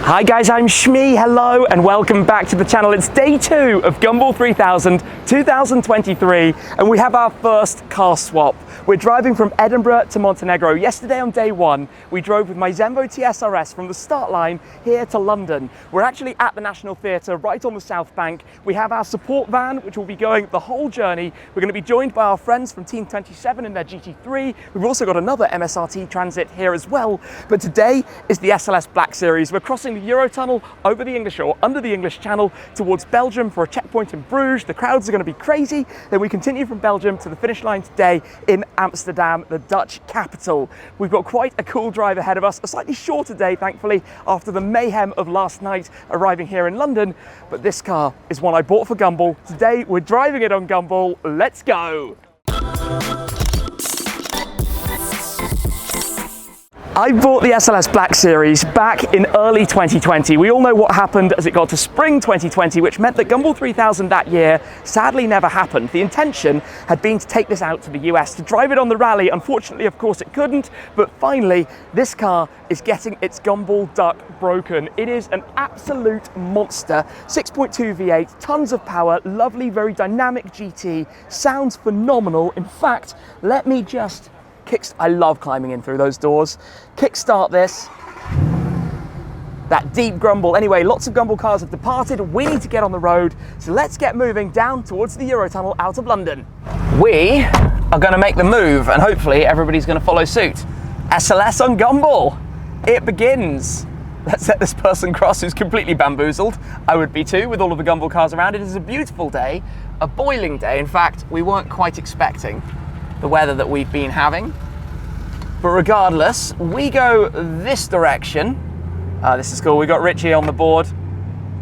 Hi guys, I'm Shmee, hello and welcome back to the channel. It's day 2 of Gumball 3000 2023 and we have our first car swap. We're driving from Edinburgh to Montenegro. Yesterday on day 1, we drove with my Zenvo TSR-S from the start line here to London. We're actually at the National Theatre right on the South Bank. We have our support van which will be going the whole journey. We're going to be joined by our friends from Team 27 in their GT3. We've also got another MSRT Transit here as well. But today is the SLS Black Series. We're crossing the Eurotunnel over the English or under the English Channel towards Belgium for a checkpoint in Bruges. The crowds are going to be crazy. Then we continue from Belgium to the finish line today in Amsterdam, the Dutch capital. We've got quite a cool drive ahead of us, a slightly shorter day, thankfully, after the mayhem of last night arriving here in London. But this car is one I bought for Gumball. Today, we're driving it on Gumball. Let's go. I bought the SLS Black Series back in early 2020. We all know what happened as it got to spring 2020, which meant that Gumball 3000 that year sadly never happened. The intention had been to take this out to the US, to drive it on the rally. Unfortunately, of course, it couldn't, but finally, this car is getting its Gumball duck broken. It is an absolute monster. 6.2 V8, tons of power, lovely, very dynamic GT, sounds phenomenal. In fact, let me just I love climbing in through those doors. Kickstart this. That deep grumble. Anyway, lots of Gumball cars have departed. We need to get on the road. So let's get moving down towards the Eurotunnel out of London. We are going to make the move and hopefully everybody's going to follow suit. SLS on Gumball. It begins. Let's let this person cross who's completely bamboozled. I would be too with all of the Gumball cars around. It is a beautiful day, a boiling day. In fact, we weren't quite expecting the weather that we've been having. But regardless, we go this direction. This is cool. We got Richie on the board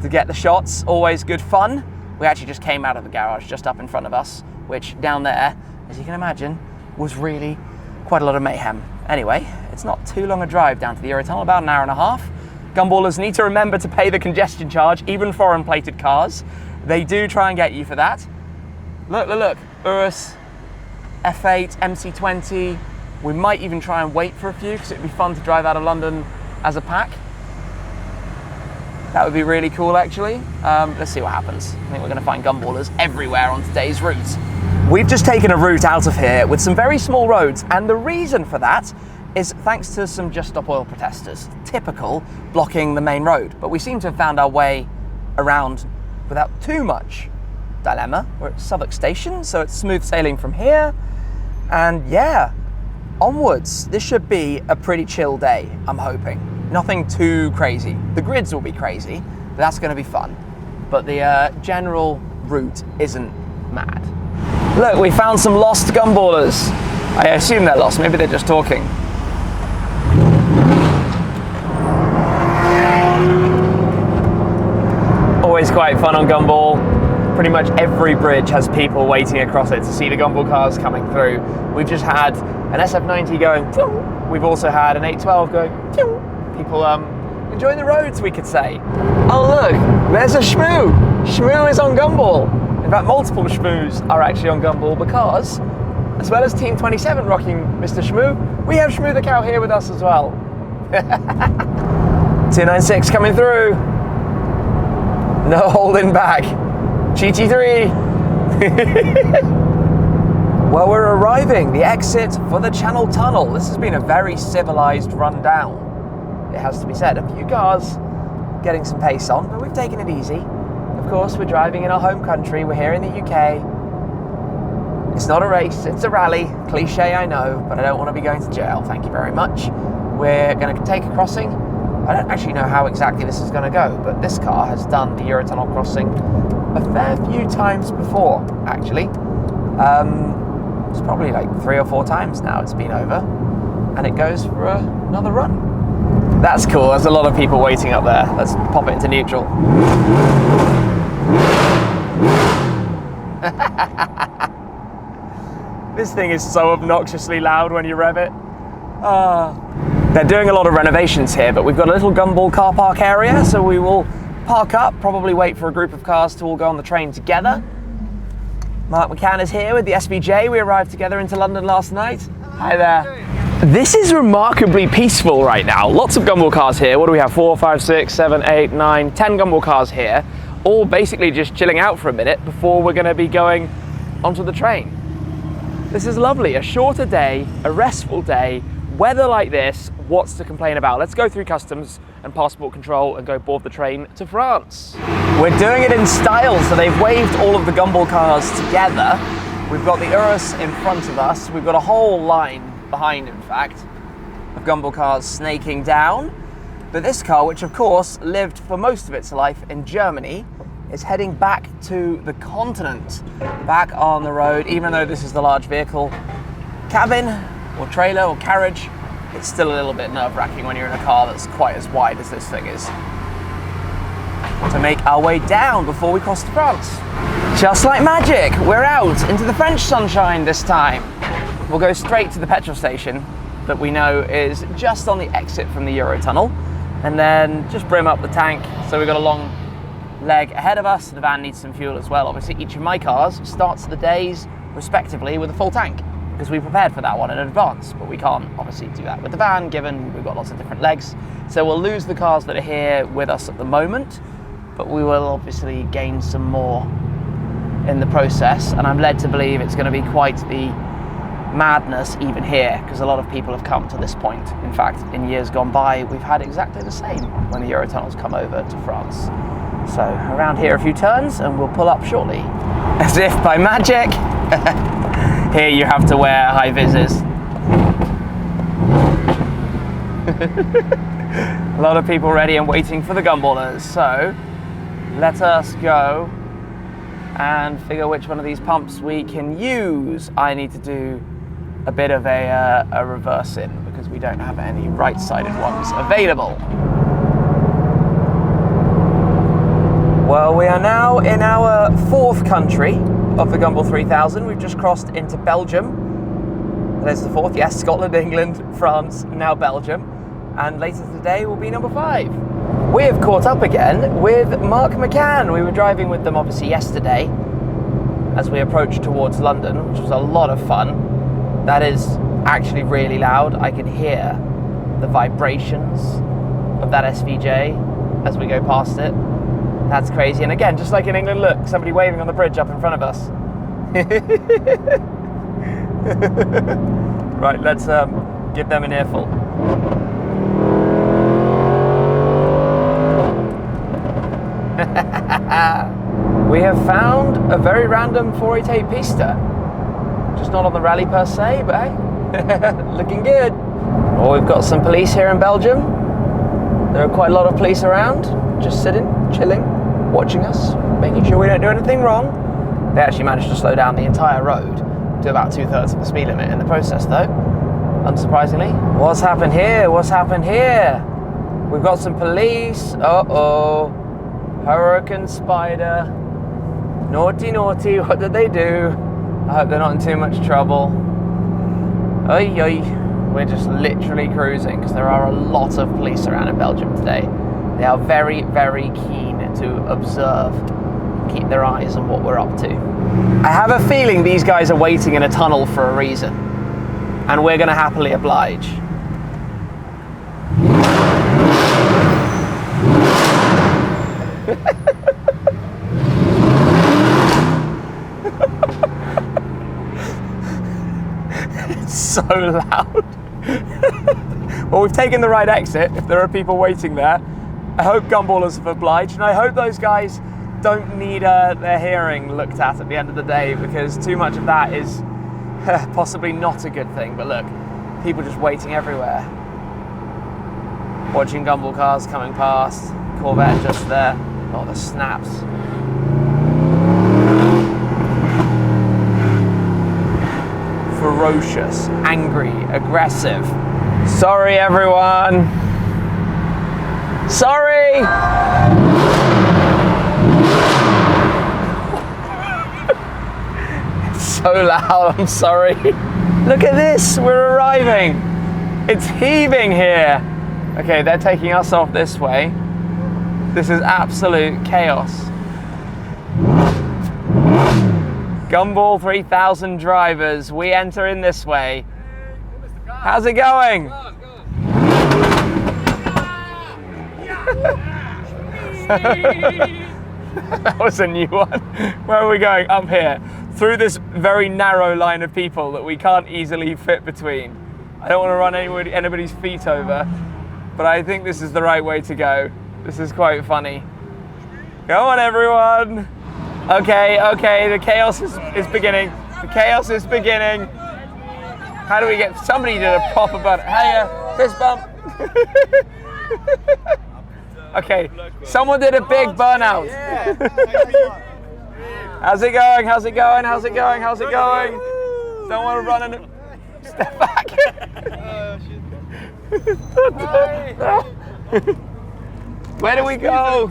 to get the shots. Always good fun. We actually just came out of the garage just up in front of us, which down there, as you can imagine, was really quite a lot of mayhem. Anyway, it's not too long a drive down to the Eurotunnel, about an hour and a half. Gumballers need to remember to pay the congestion charge, even foreign plated cars. They do try and get you for that. Look, look, look. Urus, F8, MC20. We might even try and wait for a few because it'd be fun to drive out of London as a pack. That would be really cool, actually. Let's see what happens. I think we're going to find Gumballers everywhere on today's route. We've just taken a route out of here with some very small roads, and the reason for that is thanks to some Just Stop Oil protesters, typical, blocking the main road. But we seem to have found our way around without too much dilemma. We're at Southwark Station, so it's smooth sailing from here. And yeah, onwards. This should be a pretty chill day, I'm hoping. Nothing too crazy. The grids will be crazy, but that's going to be fun. But the general route isn't mad. Look, we found some lost Gumballers. I assume they're lost, maybe they're just talking. Always quite fun on Gumball. Pretty much every bridge has people waiting across it to see the Gumball cars coming through. We've just had an SF90 going, phew. We've also had an 812 going, phew. People enjoying the roads, we could say. Oh look, there's a Shmoo. Shmoo is on Gumball. In fact, multiple Shmoos are actually on Gumball because, as well as Team 27 rocking Mr. Shmoo, we have Shmoo the cow here with us as well. 296 coming through. No holding back. GT3. Well, we're arriving, the exit for the Channel Tunnel. This has been a very civilized run down, it has to be said. A few cars getting some pace on, but we've taken it easy. Of course, we're driving in our home country. We're here in the UK. It's not a race, it's a rally. Cliche, I know, but I don't want to be going to jail. Thank you very much. We're going to take a crossing. I don't actually know how exactly this is going to go, but this car has done the Eurotunnel crossing a fair few times before, actually. It's probably like 3 or 4 times now it's been over, and it goes for another run. That's cool. There's a lot of people waiting up there. Let's pop it into neutral. This thing is so obnoxiously loud when you rev it. They're doing a lot of renovations here, but we've got a little Gumball car park area, so we will park up, probably wait for a group of cars to all go on the train together. Mark McCann is here with the SVJ. We arrived together into London last night. Hi there. This is remarkably peaceful right now. Lots of Gumball cars here. What do we have? 4, 5, 6, 7, 8, 9, 10 Gumball cars here, all basically just chilling out for a minute before we're going to be going onto the train. This is lovely. A shorter day, a restful day, weather like this, what's to complain about? Let's go through customs and passport control and go board the train to France. We're doing it in style, so they've waved all of the Gumball cars together. We've got the Urus in front of us. We've got a whole line behind, in fact, of Gumball cars snaking down. But this car, which of course lived for most of its life in Germany, is heading back to the continent, back on the road. Even though this is the large vehicle cabin or trailer or carriage, it's still a little bit nerve-wracking when you're in a car that's quite as wide as this thing is. To make our way down before we cross to France. Just like magic, we're out into the French sunshine this time. We'll go straight to the petrol station that we know is just on the exit from the Eurotunnel, and then just brim up the tank. So we've got a long leg ahead of us. The van needs some fuel as well. Obviously, each of my cars starts the days respectively with a full tank because we prepared for that one in advance, but we can't obviously do that with the van given we've got lots of different legs. So we'll lose the cars that are here with us at the moment, but we will obviously gain some more in the process, and I'm led to believe it's going to be quite the madness even here, because a lot of people have come to this point. In fact, in years gone by, we've had exactly the same when the Eurotunnel's come over to France. So around here a few turns and we'll pull up shortly. As if by magic, here you have to wear high vises. A lot of people ready and waiting for the Gumballers, so let us go and figure which one of these pumps we can use. I need to do a bit of a reverse in because we don't have any right-sided ones available. Well, we are now in our 4th country of the Gumball 3000. We've just crossed into Belgium. There's the 4th, yes, Scotland, England, France, now Belgium. And later today will be number 5. We have caught up again with Mark McCann. We were driving with them obviously yesterday as we approached towards London, which was a lot of fun. That is actually really loud. I can hear the vibrations of that SVJ as we go past it. That's crazy. And again, just like in England, look, somebody waving on the bridge up in front of us. Right, let's give them an earful. We have found a very random 488 pista. Just not on the rally per se, but hey, looking good. Well, we've got some police here in Belgium. There are quite a lot of police around, just sitting, chilling, watching us, making sure we don't do anything wrong. They actually managed to slow down the entire road to about 2/3 of the speed limit in the process though, unsurprisingly. What's happened here? What's happened here? We've got some police. Uh-oh. Hurricane Spider. Naughty, naughty, what did they do? I hope they're not in too much trouble. Oi, oi. We're just literally cruising because there are a lot of police around in Belgium today. They are very, very keen to observe, keep their eyes on what we're up to. I have a feeling these guys are waiting in a tunnel for a reason, and we're going to happily oblige. It's so loud. Well, we've taken the right exit. If there are people waiting there, I hope Gumballers have obliged, and I hope those guys don't need their hearing looked at the end of the day, because too much of that is possibly not a good thing. But look, people just waiting everywhere. Watching Gumball cars coming past, Corvette just there, oh, the snaps. Ferocious, angry, aggressive. Sorry, everyone. Sorry! It's so loud, I'm sorry. Look at this, we're arriving. It's heaving here. Okay, they're taking us off this way. This is absolute chaos. Gumball 3000 drivers, we enter in this way. How's it going? That was a new one. Where are we going? Up here. Through this very narrow line of people that we can't easily fit between. I don't want to run anybody's feet over, but I think this is the right way to go. This is quite funny. Go on, everyone. Okay, the chaos is beginning. The chaos is beginning. How do we get, somebody did a proper button. Hey, fist bump. Okay, someone did a big burnout. How's it going? How's it going? How's it going? How's it going? Don't want to run in. Step back. Where do we go?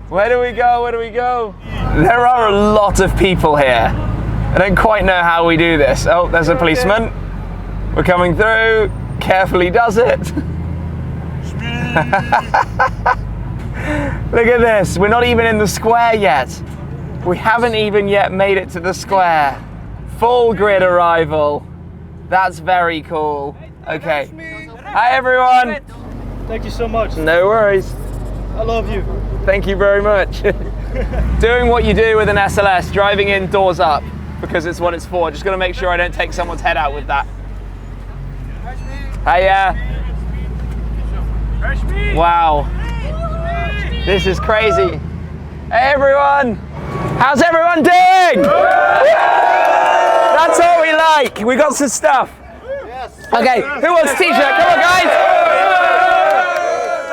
Where do we go? Where do we go? There are a lot of people here. I don't quite know how we do this. Oh, there's a policeman. We're coming through. Carefully does it. Look at this. We're not even in the square yet. We haven't even yet made it to the square. Full grid arrival. That's very cool. Okay. Hi, everyone. Thank you so much. No worries. I love you. Thank you very much. Doing what you do with an SLS, driving in, doors up, because it's what it's for. Just got to make sure I don't take someone's head out with that. Hiya. Wow. This is crazy. Hey, everyone. How's everyone doing? That's all we like. We got some stuff. Okay, who wants a t-shirt? Come on, guys.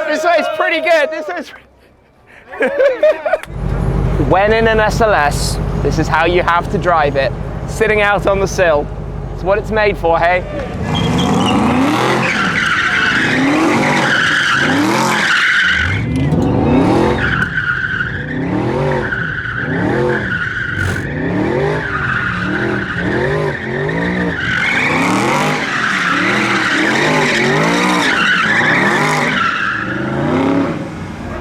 This way's pretty good. This way's When in an SLS, this is how you have to drive it. Sitting out on the sill. It's what it's made for, hey?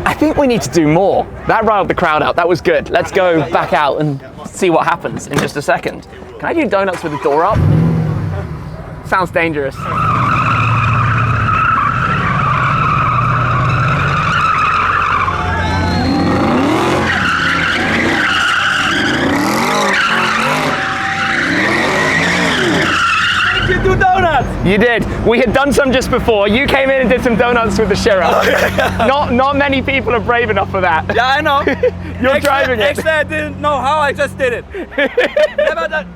I think we need to do more. That riled the crowd out. That was good. Let's go back out and see what happens in just a second. Can I do donuts with the door up? Sounds dangerous. You do donuts. You did. We had done some just before. You came in and did some donuts with the Shira. Not many people are brave enough for that. Yeah, I know. You're driving it. Actually, I didn't know how. I just did it.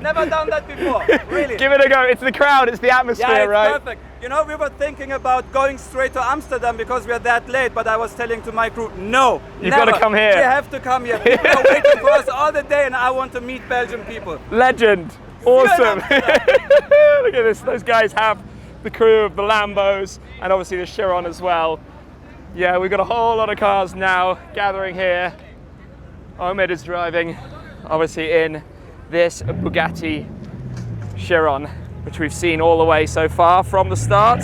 never done that before. Really. Give it a go. It's the crowd. It's the atmosphere, Yeah, it's right? perfect. You know, we were thinking about going straight to Amsterdam because we are that late, but I was telling to my crew, no, You've got to come here. We have to come here. People are waiting for us all the day, and I want to meet Belgian people. Legend. Awesome. Look at this. Those guys have the crew of the Lambos and obviously the Chiron as well. Yeah, we've got a whole lot of cars now gathering here. Omid is driving, obviously, in this Bugatti Chiron, which we've seen all the way so far from the start.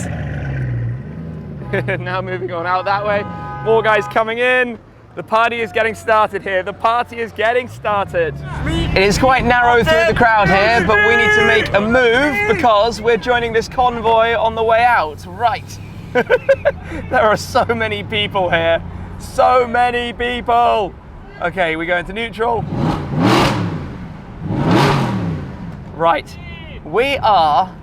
Now moving on out that way. More guys coming in. The party is getting started here. The party is getting started. It is quite narrow through the crowd here, but we need to make a move because we're joining this convoy on the way out. Right. There are so many people here. So many people. Okay, we go into neutral. Right. We are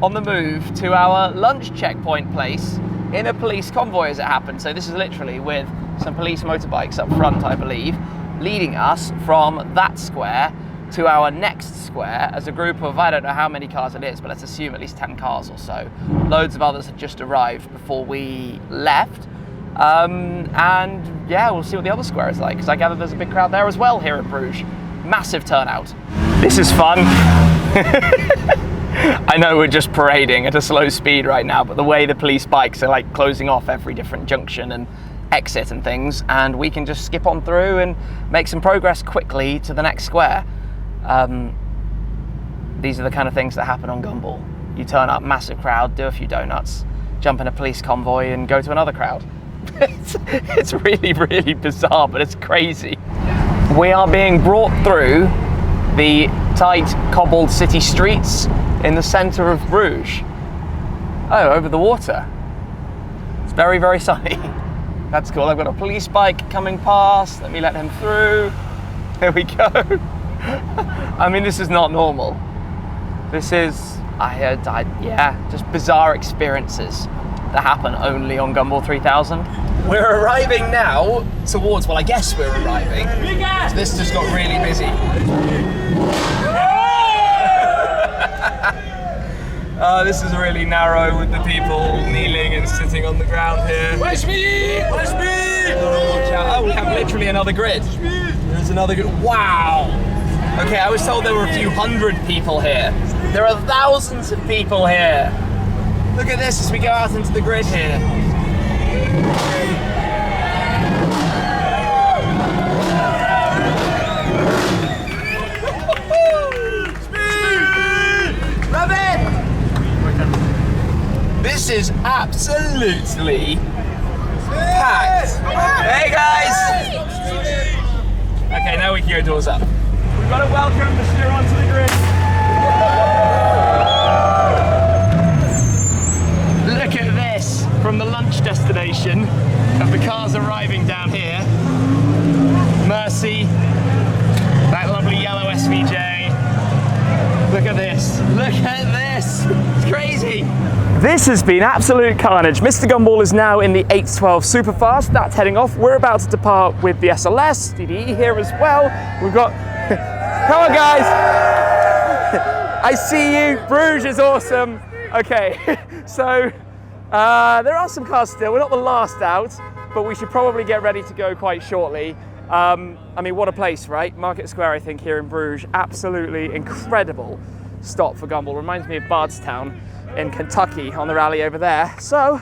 on the move to our lunch checkpoint place in a police convoy as it happens. So this is literally with some police motorbikes up front, I believe, leading us from that square to our next square as a group of, I don't know how many cars it is, but let's assume at least 10 cars or so. Loads of others had just arrived before we left. And yeah, we'll see what the other square is like, because I gather there's a big crowd there as well here in Bruges. Massive turnout. This is fun. I know we're just parading at a slow speed right now, but the way the police bikes are like closing off every different junction and exit and things, and we can just skip on through and make some progress quickly to the next square. These are the kind of things that happen on Gumball. You turn up, massive crowd, do a few donuts, jump in a police convoy and go to another crowd. It's really, really bizarre, but it's crazy. We are being brought through the tight, cobbled city streets in the centre of Bruges. Oh, over the water. It's very, very sunny. That's cool. I've got a police bike coming past. Let me let him through. Here we go. I mean, this is not normal. This is, yeah, just bizarre experiences that happen only on Gumball 3000. We're arriving now towards, well, I guess we're arriving. So this just got really busy. This is really narrow with the people kneeling and sitting on the ground here. Where's me? Where's me? Oh, we have literally another grid. There's another grid. Wow. Okay, I was told there were a few hundred people here. There are thousands of people here. Look at this as we go out into the grid here. Love it! This is absolutely packed. Hey guys! Okay, now we can go doors up. We've got to welcome the Chiron to the grid. Look at this from the lunch destination of the cars arriving down here. Mercy, that lovely yellow SVJ. Look at this, look at this, it's crazy. This has been absolute carnage. Mr. Gumball is now in the 812 Superfast, that's heading off. We're about to depart with the SLS, DDE here as well. We've got, come on guys. I see you, Bruges is awesome. Okay, so there are some cars still. We're not the last out, but we should probably get ready to go quite shortly. I mean, what a place, right? Market Square, I think, here in Bruges. Absolutely incredible stop for Gumball. Reminds me of Bardstown in Kentucky on the rally over there. So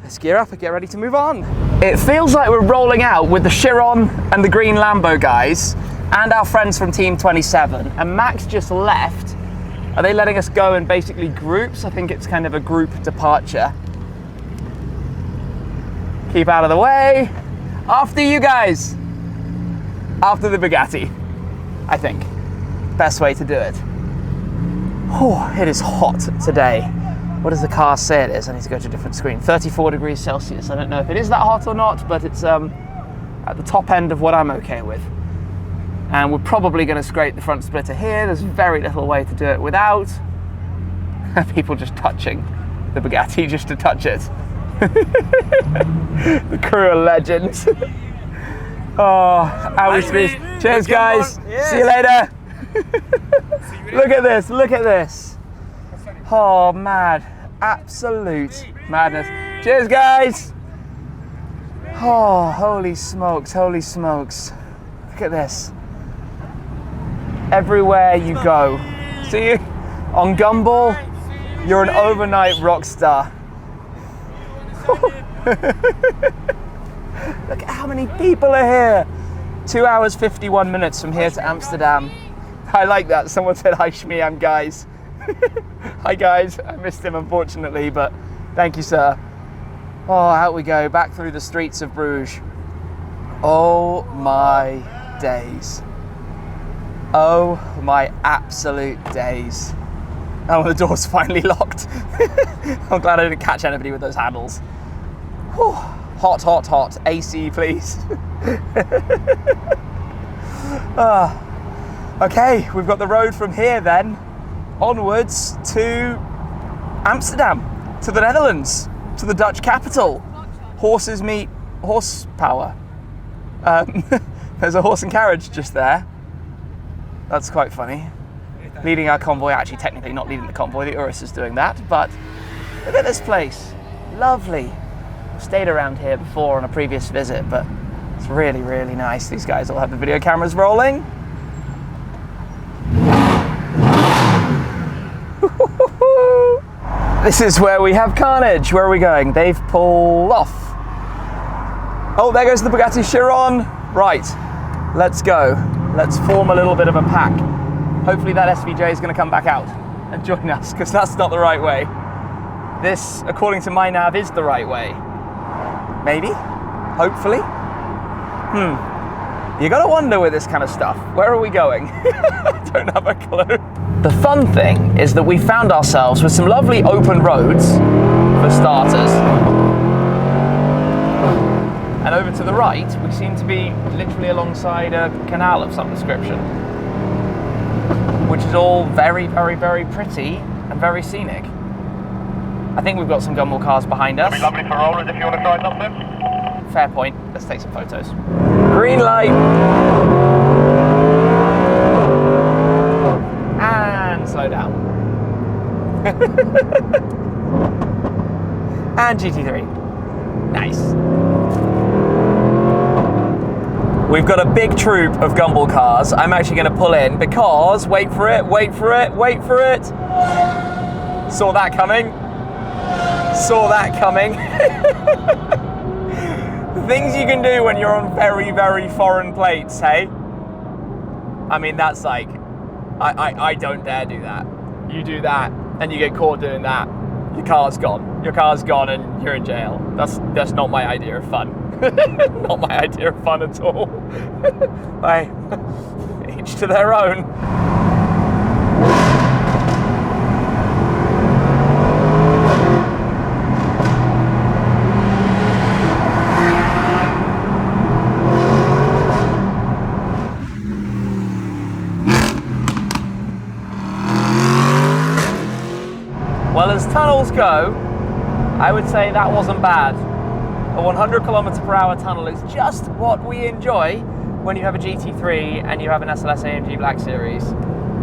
let's gear up and get ready to move on. It feels like we're rolling out with the Chiron and the green Lambo guys and our friends from Team 27. And Max just left. Are they letting us go in basically groups? I think it's kind of a group departure. Keep out of the way. After you guys. After the Bugatti, I think. Best way to do it. Oh, it is hot today. What does the car say it is? I need to go to a different screen. 34 degrees Celsius. I don't know if it is that hot or not, but it's at the top end of what I'm okay with. And we're probably going to scrape the front splitter here. There's very little way to do it without people just touching the Bugatti just to touch it. The crew are legends. Oh, how we speak. Cheers, guys. Yes. See you later. Look at this. Look at this. Oh, mad. Absolute madness. Cheers, guys. Oh, holy smokes. Holy smokes. Look at this. Everywhere you go. See you on Gumball. You're an overnight rock star. Look at how many people are here. 2 hours, 51 minutes from here to Amsterdam. I like that. Someone said, hi Shmee, I'm guys. Hi guys, I missed him unfortunately, but thank you, sir. Oh, out we go, back through the streets of Bruges. Oh my days. Oh my absolute days. Oh, the door's finally locked. I'm glad I didn't catch anybody with those handles. Whew. Hot, hot, hot. AC, please. Okay, we've got the road from here then onwards to Amsterdam, to the Netherlands, to the Dutch capital. Horses meet horsepower. There's a horse and carriage just there. That's quite funny. Leading our convoy, actually technically not leading the convoy, the Urus is doing that, but look at this place. Lovely. Stayed around here before on a previous visit, but it's really, really nice. These guys all have the video cameras rolling. This is where we have carnage. Where are we going? They've pulled off. Oh, there goes the Bugatti Chiron. Right, let's go. Let's form a little bit of a pack. Hopefully that SVJ is going to come back out and join us, because that's not the right way. This, according to my nav, is the right way. Maybe? Hopefully? You gotta wonder with this kind of stuff. Where are we going? I don't have a clue. The fun thing is that we found ourselves with some lovely open roads for starters. And over to the right, we seem to be literally alongside a canal of some description, which is all very, very, very pretty and very scenic. I think we've got some Gumball cars behind us. It'd be lovely for rollers if you want to try something. Fair point. Let's take some photos. Green light. And slow down. And GT3. Nice. We've got a big troop of Gumball cars. I'm actually going to pull in because, wait for it, wait for it, wait for it. Saw that coming. Saw that coming. The things you can do when you're on very, very foreign plates, hey? I mean, that's like, I don't dare do that. You do that and you get caught doing that, your car's gone. Your car's gone and you're in jail. That's not my idea of fun. Not my idea of fun at all. Each to their own. Well, as tunnels go, I would say that wasn't bad. A 100 km/h tunnel is just what we enjoy when you have a GT3 and you have an SLS AMG Black Series.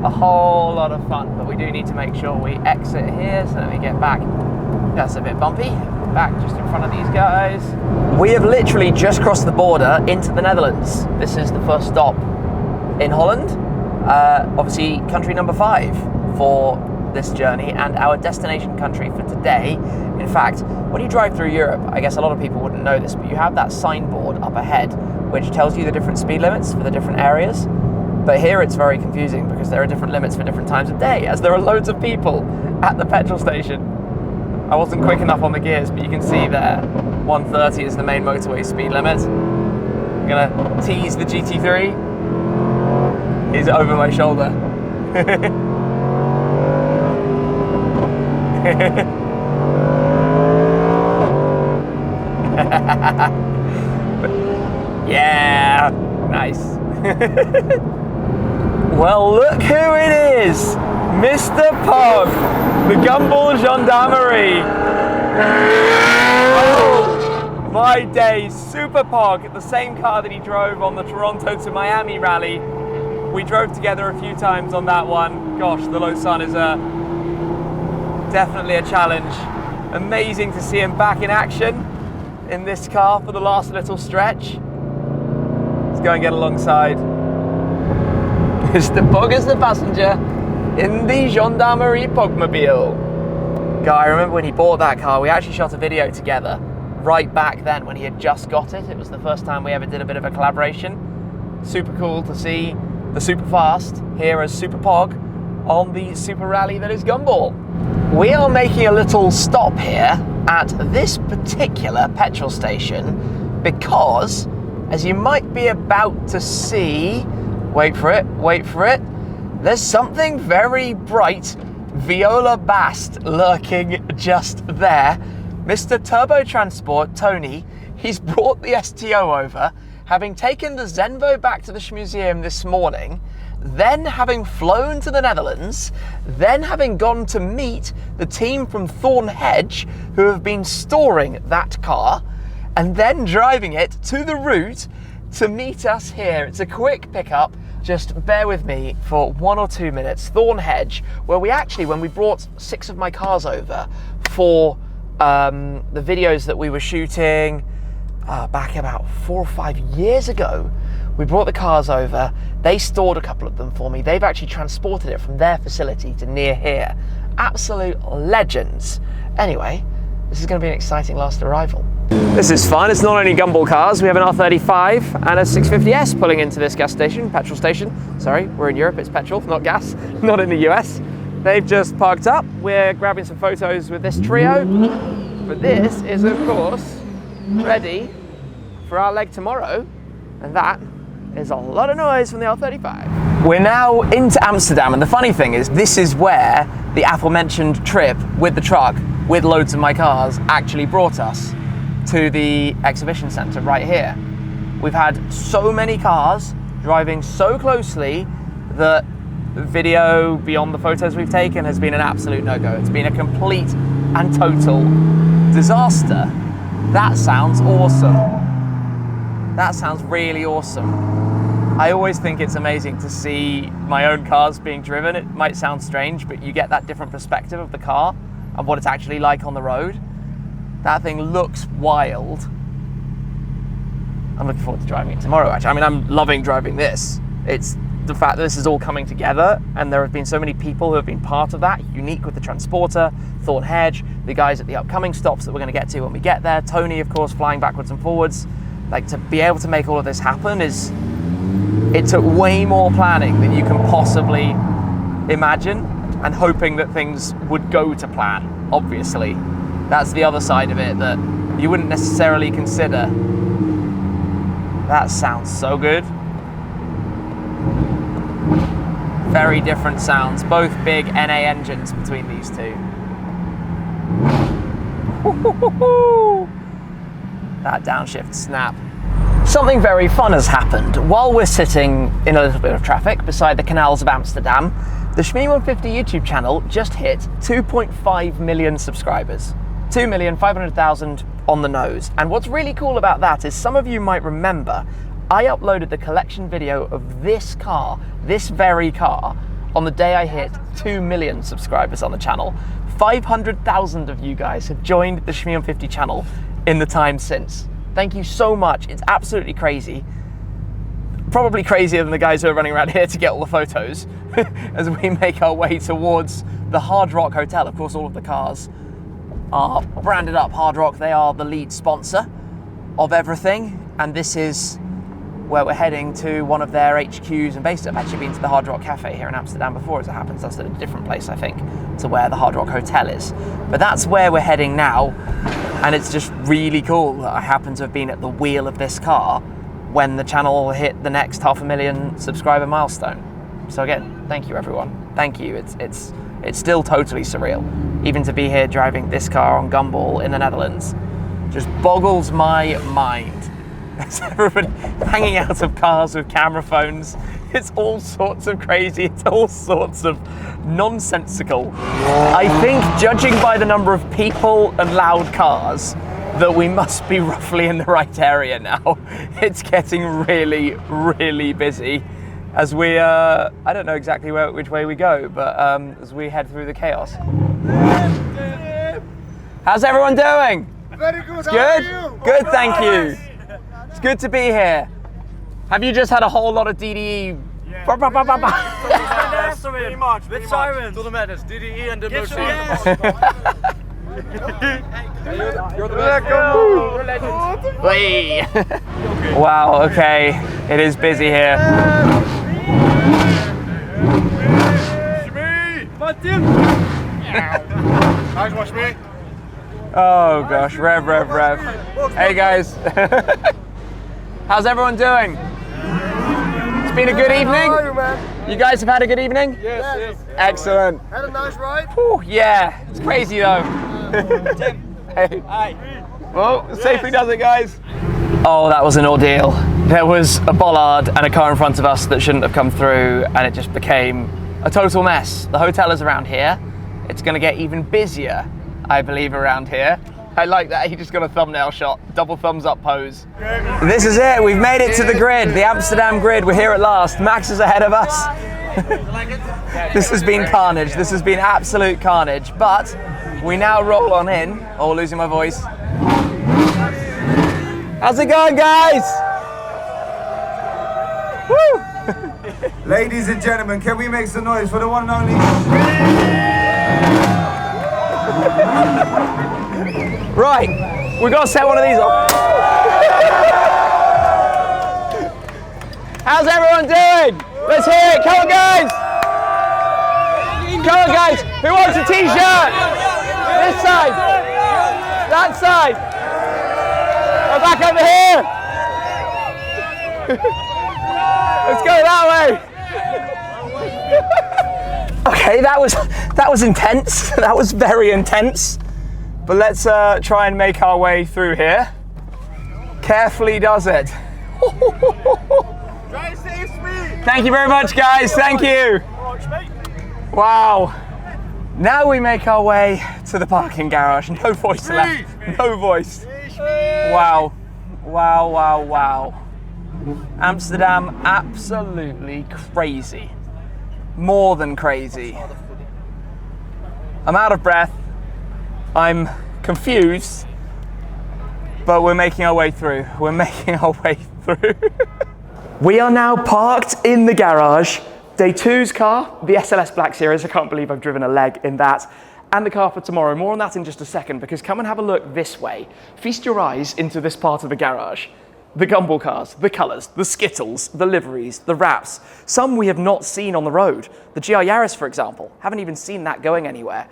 A whole lot of fun, but we do need to make sure we exit here so that we get back. That's a bit bumpy. Back just in front of these guys. We have literally just crossed the border into the Netherlands. This is the first stop in Holland. Obviously, country number 5 for this journey and our destination country for today. In fact, when you drive through Europe, I guess a lot of people wouldn't know this, but you have that signboard up ahead which tells you the different speed limits for the different areas. But here it's very confusing because there are different limits for different times of day, as there are loads of people at the petrol station. I wasn't quick enough on the gears, but you can see there 130 is the main motorway speed limit. I'm gonna tease the GT3. He's over my shoulder. Yeah, nice. Well, look who it is, Mr. Pog, the Gumball Gendarmerie. Oh my days, Super Pog, the same car that he drove on the Toronto to Miami rally. We drove together a few times on that one. Gosh, the low sun is definitely a challenge. Amazing to see him back in action in this car for the last little stretch. Let's go and get alongside. Mr. Pog is the passenger in the Gendarmerie Pogmobile. Guy, I remember when he bought that car, we actually shot a video together right back then when he had just got it. It was the first time we ever did a bit of a collaboration. Super cool to see the Super Fast here as Super Pog on the Super Rally that is Gumball. We are making a little stop here at this particular petrol station because, as you might be about to see, wait for it, there's something very bright, viola bast lurking just there. Mr. Turbo Transport, Tony, he's brought the STO over, having taken the Zenvo back to the Shmeemobiles this morning, then having flown to the Netherlands, then having gone to meet the team from Thornhedge who have been storing that car, and then driving it to the route to meet us here. It's a quick pickup, just bear with me for 1 or 2 minutes. Thornhedge, where we actually, when we brought 6 of my cars over for the videos that we were shooting back about 4 or 5 years ago, we brought the cars over, they stored a couple of them for me, they've actually transported it from their facility to near here. Absolute legends. Anyway, this is going to be an exciting last arrival. This is fun. It's not only Gumball cars, we have an R35 and a 650S pulling into this gas station, petrol station. Sorry, we're in Europe, it's petrol, not gas, not in the US. They've just parked up. We're grabbing some photos with this trio, but this is of course ready for our leg tomorrow, and that is a lot of noise from the R35. We're now into Amsterdam, and the funny thing is this is where the aforementioned trip with the truck with loads of my cars actually brought us to the exhibition centre right here. We've had so many cars driving so closely that video beyond the photos we've taken has been an absolute no-go. It's been a complete and total disaster. That sounds awesome. That sounds really awesome. I always think it's amazing to see my own cars being driven. It might sound strange, but you get that different perspective of the car and what it's actually like on the road. That thing looks wild. I'm looking forward to driving it tomorrow, actually. I mean, I'm loving driving this. It's the fact that this is all coming together, and there have been so many people who have been part of that. Unique with the transporter, Thorn Hedge, the guys at the upcoming stops that we're going to get to when we get there. Tony, of course, flying backwards and forwards. Like, to be able to make all of this happen it took way more planning than you can possibly imagine, and hoping that things would go to plan, obviously. That's the other side of it that you wouldn't necessarily consider. That sounds so good. Very different sounds, both big NA engines between these two. That downshift snap. Something very fun has happened. While we're sitting in a little bit of traffic beside the canals of Amsterdam, the Shmeemobiles YouTube channel just hit 2.5 million subscribers. 2,500,000 on the nose. And what's really cool about that is some of you might remember I uploaded the collection video of this car, this very car, on the day I hit 2 million subscribers on the channel. 500,000 of you guys have joined the Shmeemobiles channel in the time since. Thank you so much. It's absolutely crazy. Probably crazier than the guys who are running around here to get all the photos as we make our way towards the Hard Rock Hotel. Of course, all of the cars are branded up Hard Rock. They are the lead sponsor of everything, and this is where we're heading to one of their HQs and bases. I've actually been to the Hard Rock Cafe here in Amsterdam before, as it happens. That's at a different place, I think, to where the Hard Rock Hotel is. But that's where we're heading now, and it's just really cool that I happen to have been at the wheel of this car when the channel hit the next 500,000 subscriber milestone. So again, thank you everyone. Thank you. It's still totally surreal. Even to be here driving this car on Gumball in the Netherlands just boggles my mind. There's everybody hanging out of cars with camera phones. It's all sorts of crazy. It's all sorts of nonsensical. I think, judging by the number of people and loud cars, that we must be roughly in the right area now. It's getting really, really busy as we, I don't know exactly which way we go, but as we head through the chaos. How's everyone doing? Very good. Good? How are you? Good, thank you. It's good to be here. Have you just had a whole lot of DDE? Yeah. Pretty much. With sirens. To the madness. DDE and the Mercedes. You're the best. Whee. Wow, okay. It is busy here. Nice one, Shmee. Oh gosh, rev. Hey guys. How's everyone doing? It's been a good evening? How are you, man? You guys have had a good evening? Yes. Excellent. Had a nice ride? Whew, yeah, it's crazy though. Hey. Hi. Well, safely does it, guys. Oh, that was an ordeal. There was a bollard and a car in front of us that shouldn't have come through, and it just became a total mess. The hotel is around here. It's going to get even busier, I believe, around here. I like that. He just got a thumbnail shot. Double thumbs up pose. This is it. We've made it to the grid, the Amsterdam grid. We're here at last. Max is ahead of us. This has been carnage. This has been absolute carnage. But we now roll on in. Oh, losing my voice. How's it going, guys? Woo! Ladies and gentlemen, can we make some noise for the one and only? Right, we've got to set one of these off. How's everyone doing? Let's hear it. Come on, guys. Come on, guys. Who wants a t-shirt? This side. That side. We're back over here. Let's go that way. Okay, that was intense. That was very intense. But let's try and make our way through here. Carefully does it. Thank you very much, guys. Thank you. Wow. Now we make our way to the parking garage. No voice left. No voice. Wow. Wow, wow, wow. Amsterdam, absolutely crazy. More than crazy. I'm out of breath. I'm confused. But we're making our way through. We're making our way through. We are now parked in the garage. Day 2's car, the SLS Black Series. I can't believe I've driven a leg in that. And the car for tomorrow. More on that in just a second, because come and have a look this way. Feast your eyes into this part of the garage. The Gumball cars, the colours, the Skittles, the liveries, the wraps. Some we have not seen on the road. The GR Yaris, for example. Haven't even seen that going anywhere.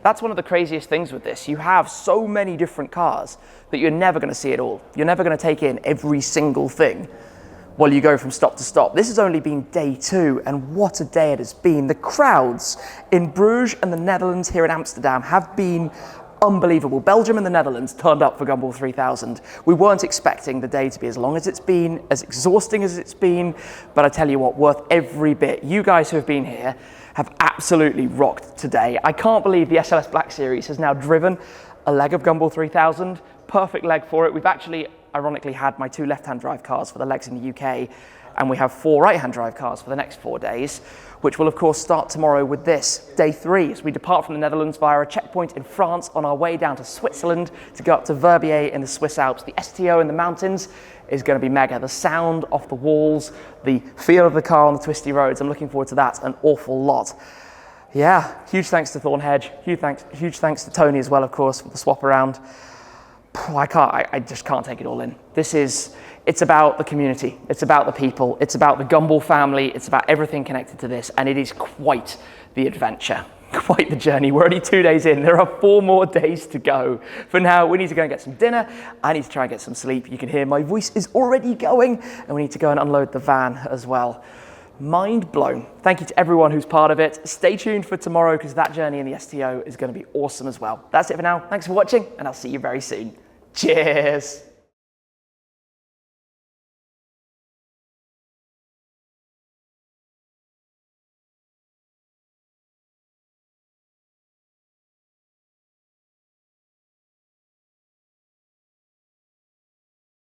That's one of the craziest things with this. You have so many different cars that you're never going to see it all. You're never going to take in every single thing while you go from stop to stop. This has only been day 2, and what a day it has been. The crowds in Bruges and the Netherlands here in Amsterdam have been unbelievable. Belgium and the Netherlands turned up for Gumball 3000. We weren't expecting the day to be as long as it's been, as exhausting as it's been, but I tell you what, worth every bit. You guys who have been here have absolutely rocked today. I can't believe the SLS Black Series has now driven a leg of Gumball 3000. Perfect leg for it. We've actually, ironically, had my 2 left-hand drive cars for the legs in the UK, and we have 4 right-hand drive cars for the next 4 days, which will of course start tomorrow with this, day 3, as we depart from the Netherlands via a checkpoint in France on our way down to Switzerland to go up to Verbier in the Swiss Alps. The STO in the mountains is going to be mega. The sound off the walls, the feel of the car on the twisty roads, I'm looking forward to that an awful lot. Yeah, huge thanks to Thornhedge, huge thanks to Tony as well, of course, for the swap around. I just can't take it all in. It's about the community, it's about the people, it's about the Gumball family, it's about everything connected to this, and it is quite the adventure, quite the journey. We're only 2 days in, there are 4 more days to go. For now, we need to go and get some dinner, I need to try and get some sleep. You can hear my voice is already going, and we need to go and unload the van as well. Mind blown. Thank you to everyone who's part of it. Stay tuned for tomorrow, because that journey in the STO is going to be awesome as well. That's it for now. Thanks for watching, and I'll see you very soon. Cheers.